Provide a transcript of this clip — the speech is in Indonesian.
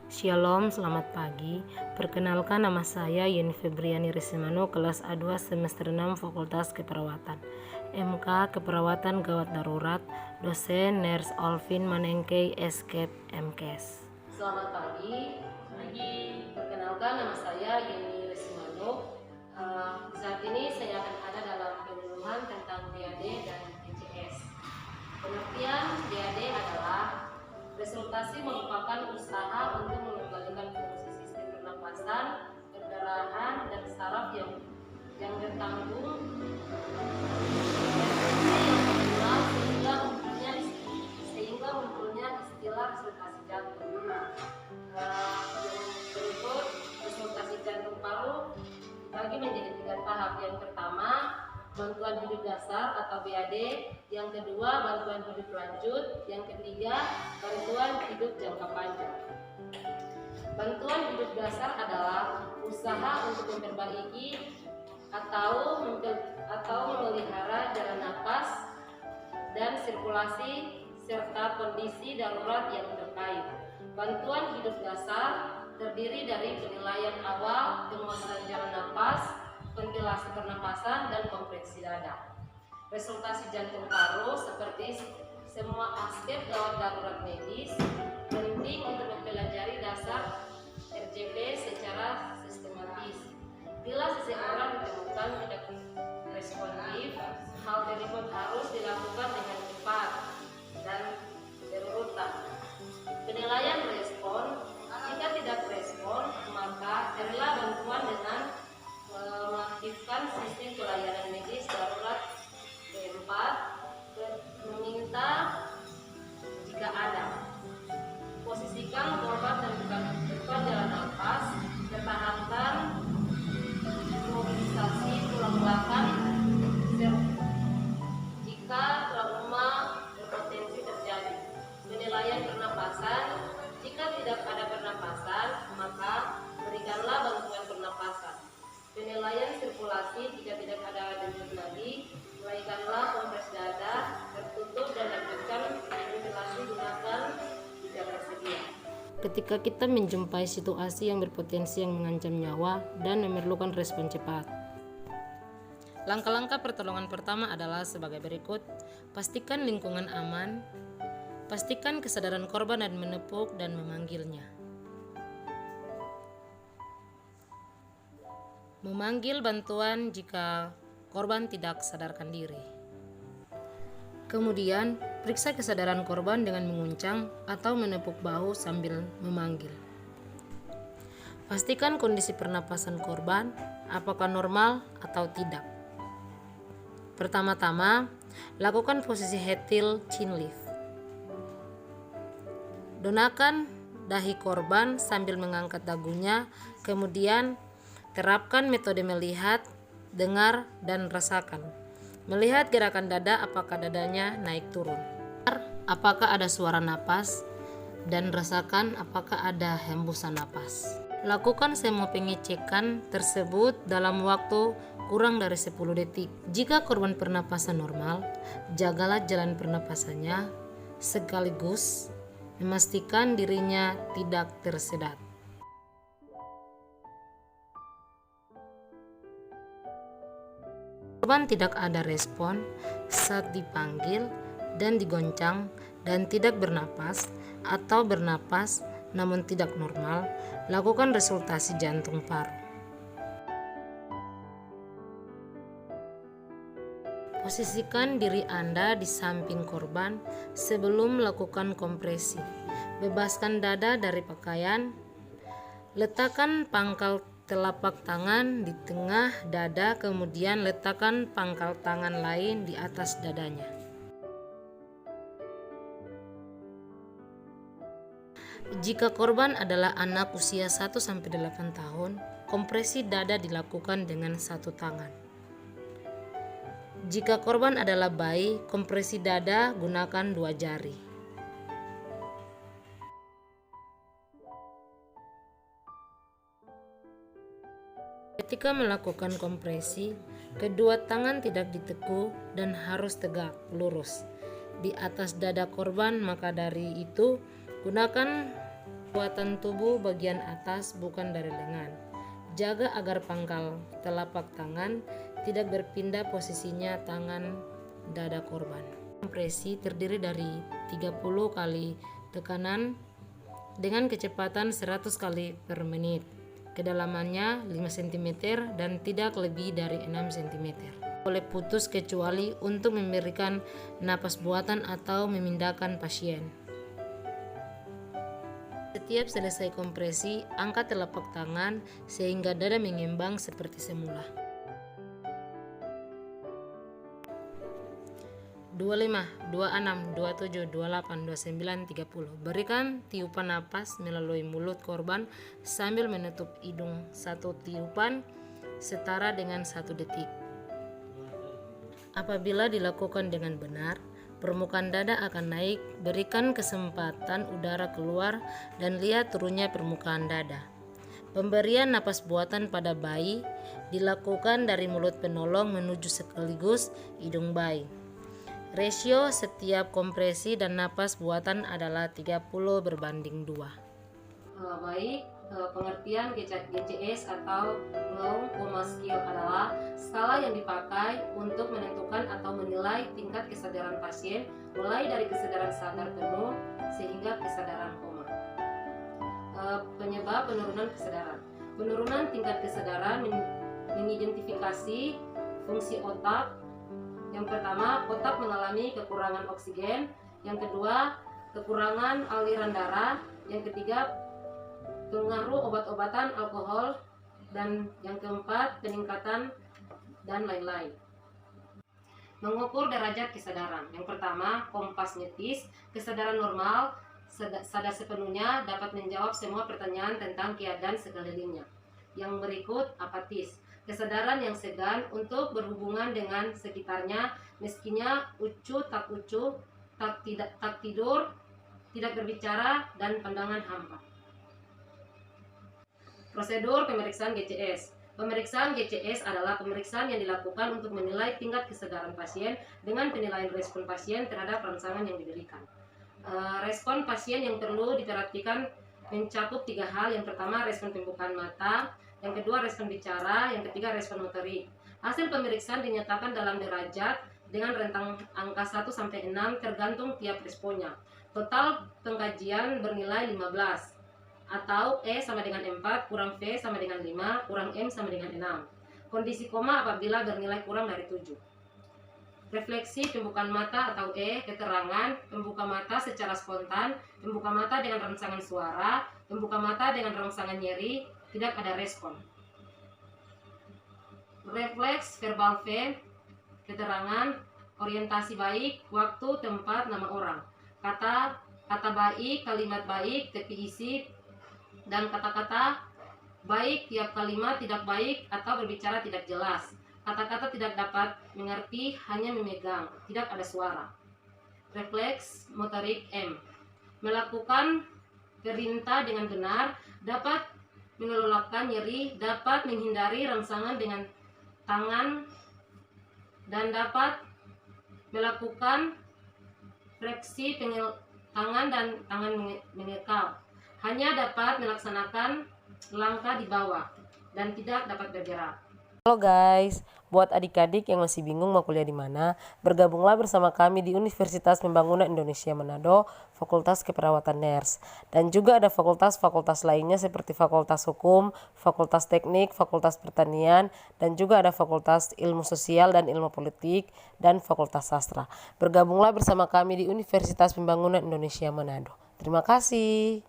Shalom, selamat pagi. Perkenalkan, nama saya Yeni Febriani Resimano, kelas A2 semester 6 Fakultas Keperawatan. MK Keperawatan Gawat Darurat, dosen Nurse Olvin Manengkei Escape MKes. Selamat pagi. Perkenalkan, nama saya Yeni Resimano. Saat ini saya akan ada dalam penyuluhan tentang DAD dan DCS. Pengertian DAD adalah resultasi merupakan usaha untuk mengembalikan fungsi sistem pernapasan, perdarahan, dan saraf yang tertanggung sehingga munculnya istilah resultasi jantung. Berikut resultasi jantung paru dibagi menjadi 3 tahap. Yang pertama, bantuan hidup dasar atau BAD, yang kedua bantuan hidup lanjut, yang ketiga bantuan hidup jangka panjang. Bantuan hidup dasar adalah usaha untuk memperbaiki atau memelihara jalan napas dan sirkulasi serta kondisi darurat yang terkait. Bantuan hidup dasar terdiri dari penilaian awal, penguasaan jalan napas, ventilasi pernapasan, dan kompresi dada. Resultasi jantung paru seperti semua aspek gawat darurat medis penting untuk mempelajari dasar RJP secara sistematis. Bila seseorang ditemukan tidak responsif, hal tersebut harus dilakukan dengan cepat dan berurutan. Penilaian respon, jika tidak respon, maka carilah bantuan dengan mengaktifkan sistem pelayanan medis darurat. Keempat, meminta jika ada. Posisikan korban dan depan jalan nafas, pertahankan mobilisasi tulang belakang jika trauma berpotensi terjadi. Penilaian pernapasan, jika tidak ada pernapasan, maka berikanlah bantuan pernapasan. Penilaian sirkulasi, jika tidak ada denyut nadi, mulaikanlah kompres dada tertutup dan lanjutkan ventilasi gunakan jika tersedia. Ketika kita menjumpai situasi yang berpotensi yang mengancam nyawa dan memerlukan respon cepat, langkah-langkah pertolongan pertama adalah sebagai berikut. Pastikan lingkungan aman, pastikan kesadaran korban dan menepuk dan memanggilnya. Memanggil bantuan jika korban tidak sadarkan diri. Kemudian, periksa kesadaran korban dengan menguncang atau menepuk bahu sambil memanggil. Pastikan kondisi pernapasan korban, apakah normal atau tidak. Pertama-tama, lakukan posisi head tilt chin lift. Donakan dahi korban sambil mengangkat dagunya, kemudian terapkan metode melihat, dengar, dan rasakan. Melihat gerakan dada, apakah dadanya naik turun. Apakah ada suara napas, dan rasakan apakah ada hembusan napas. Lakukan semua pengecekan tersebut dalam waktu kurang dari 10 detik. Jika korban pernapasan normal, jagalah jalan pernapasannya sekaligus memastikan dirinya tidak tersedat. Korban tidak ada respon saat dipanggil dan digoncang dan tidak bernapas atau bernapas namun tidak normal, lakukan resultasi jantung paru. Posisikan diri Anda di samping korban sebelum melakukan kompresi. Bebaskan dada dari pakaian. Letakkan pangkal telapak tangan di tengah dada, kemudian letakkan pangkal tangan lain di atas dadanya. Jika korban adalah anak usia 1-8 tahun, kompresi dada dilakukan dengan 1 tangan. Jika korban adalah bayi, kompresi dada gunakan 2 jari. Ketika melakukan kompresi, kedua tangan tidak ditekuk dan harus tegak, lurus di atas dada korban. Maka dari itu, gunakan Kekuatan tubuh bagian atas bukan dari lengan. Jaga agar pangkal telapak tangan tidak berpindah posisinya tangan dada korban. Kompresi terdiri dari 30 kali tekanan dengan kecepatan 100 kali per menit. Kedalamannya 5 cm dan tidak lebih dari 6 cm. Boleh putus kecuali untuk memberikan napas buatan atau memindahkan pasien. Setiap selesai kompresi, angkat telapak tangan sehingga dada mengembang seperti semula. 25, 26, 27, 28, 29, 30. Berikan tiupan napas melalui mulut korban sambil menutup hidung. Satu tiupan setara dengan 1 detik. Apabila dilakukan dengan benar, permukaan dada akan naik. Berikan kesempatan udara keluar dan lihat turunnya permukaan dada. Pemberian napas buatan pada bayi dilakukan dari mulut penolong menuju sekaligus hidung bayi. Rasio setiap kompresi dan napas buatan adalah 30:2. Baik, pengertian GCS atau Glowing Coma Scale adalah skala yang dipakai untuk menentukan atau menilai tingkat kesadaran pasien mulai dari kesadaran sadar penuh sehingga kesadaran koma. Penyebab penurunan kesadaran. Penurunan tingkat kesadaran mengidentifikasi fungsi otak. Yang pertama, otak mengalami kekurangan oksigen. Yang kedua, kekurangan aliran darah. Yang ketiga, pengaruh obat-obatan, alkohol. Dan yang keempat, peningkatan dan lain-lain. Mengukur derajat kesadaran. Yang pertama, kompasnetis. Kesadaran normal, sadar sepenuhnya, dapat menjawab semua pertanyaan tentang keadaan sekelilingnya. Yang berikut, apatis. Kesadaran yang segan untuk berhubungan dengan sekitarnya, meskinya ucu, tak tidur, tidak berbicara, dan pandangan hampa. Prosedur pemeriksaan GCS. Pemeriksaan GCS adalah pemeriksaan yang dilakukan untuk menilai tingkat kesadaran pasien dengan penilaian respon pasien terhadap rangsangan yang diberikan. Respon pasien yang perlu diperhatikan mencakup 3 hal. Yang pertama, respon pembukaan mata. Yang kedua, respon bicara. Yang ketiga, respon motorik. Hasil pemeriksaan dinyatakan dalam derajat dengan rentang angka 1 sampai 6 tergantung tiap responnya. Total pengkajian bernilai 15 atau E sama dengan 4 kurang V sama dengan 5 kurang M sama dengan 6. Kondisi koma apabila bernilai kurang dari 7. Refleksi pembukaan mata atau E, keterangan pembuka mata secara spontan, pembuka mata dengan rangsangan suara, pembuka mata dengan rangsangan nyeri, tidak ada respon. Refleks verbal V, keterangan, orientasi baik, waktu, tempat, nama orang, kata baik, kalimat baik, tepi isi, dan kata-kata baik, tiap kalimat, tidak baik, atau berbicara tidak jelas. Kata-kata tidak dapat mengerti, hanya memegang, tidak ada suara. Refleks motorik M, melakukan perintah dengan benar, dapat mengelolakan nyeri, dapat menghindari rangsangan dengan tangan, dan dapat melakukan fleksi tangan dan tangan mengekal. Hanya dapat melaksanakan langkah di bawah dan tidak dapat bergerak. Halo guys, buat adik-adik yang masih bingung mau kuliah di mana, bergabunglah bersama kami di Universitas Pembangunan Indonesia Manado, Fakultas Keperawatan Ners. Dan juga ada fakultas-fakultas lainnya seperti Fakultas Hukum, Fakultas Teknik, Fakultas Pertanian, dan juga ada Fakultas Ilmu Sosial dan Ilmu Politik, dan Fakultas Sastra. Bergabunglah bersama kami di Universitas Pembangunan Indonesia Manado. Terima kasih.